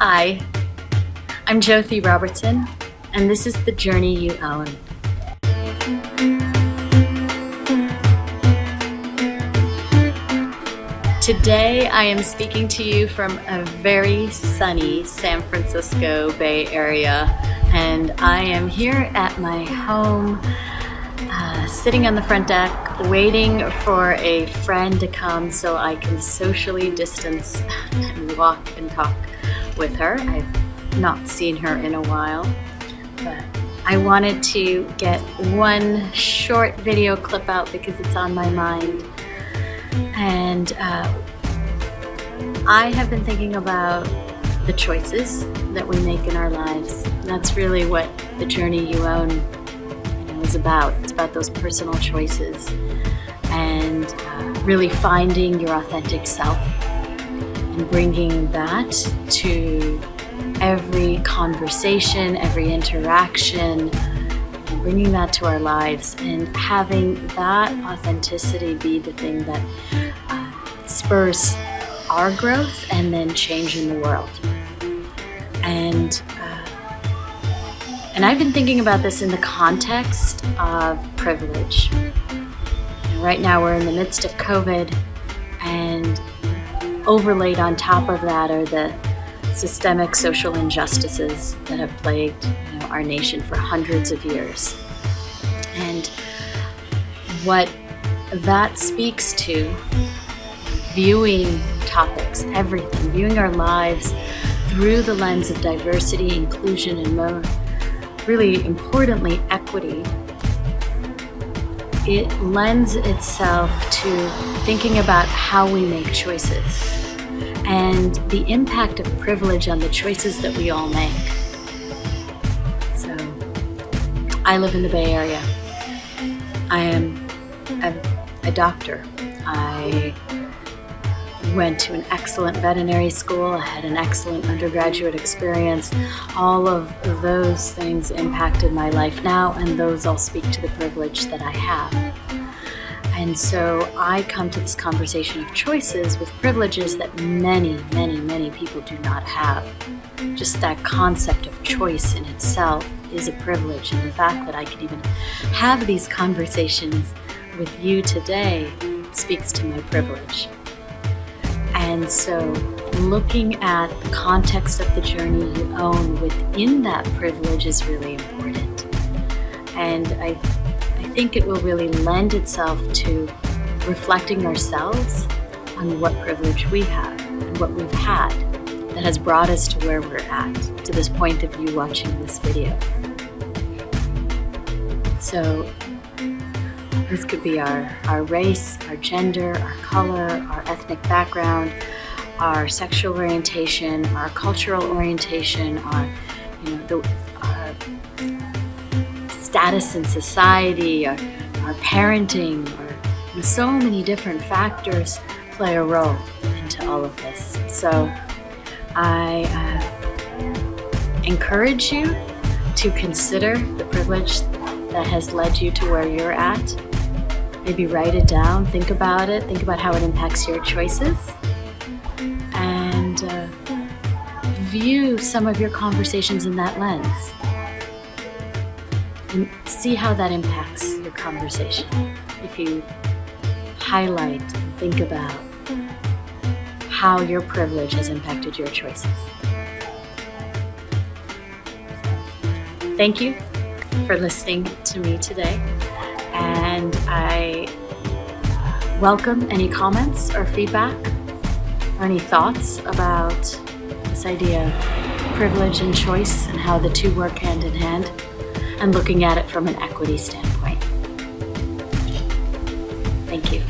Hi, I'm Jyothi Robertson, and this is The Journey You Own. Today I am speaking to you from a very sunny San Francisco Bay Area, and I am here at my home, sitting on the front deck, waiting for a friend to come so I can socially distance and walk and talk with her. I've not seen her in a while, but I wanted to get one short video clip out because it's on my mind. And I have been thinking about the choices that we make in our lives. And that's really what The Journey You Own is about. It's about those personal choices and really finding your authentic self and bringing that to every conversation, every interaction, and bringing that to our lives and having that authenticity be the thing that spurs our growth and then change in the world. And I've been thinking about this in the context of privilege. Right now we're in the midst of COVID, and overlaid on top of that are the systemic social injustices that have plagued our nation for hundreds of years. And what that speaks to, viewing topics, everything, viewing our lives through the lens of diversity, inclusion, and more really importantly, equity, it lends itself to thinking about how we make choices and the impact of privilege on the choices that we all make. So, I live in the Bay Area. I am a doctor. I went to an excellent veterinary school. I had an excellent undergraduate experience. All of those things impacted my life now, and those all speak to the privilege that I have. And so I come to this conversation of choices with privileges that many, many, many people do not have. Just that concept of choice in itself is a privilege, and the fact that I can even have these conversations with you today speaks to my privilege. And so looking at the context of the journey you own within that privilege is really important. And I think it will really lend itself to reflecting ourselves on what privilege we have and what we've had that has brought us to where we're at, to this point of you watching this video. So this could be our race, our gender, our color, our ethnic background, our sexual orientation, our cultural orientation, our status in society, our parenting, or so many different factors play a role into all of this. So I encourage you to consider the privilege that has led you to where you're at. Maybe write it down, think about it, think about how it impacts your choices, and view some of your conversations in that lens. And see how that impacts your conversation if you highlight and think about how your privilege has impacted your choices. Thank you for listening to me today, and I welcome any comments or feedback or any thoughts about this idea of privilege and choice and how the two work hand in hand, and looking at it from an equity standpoint. Thank you.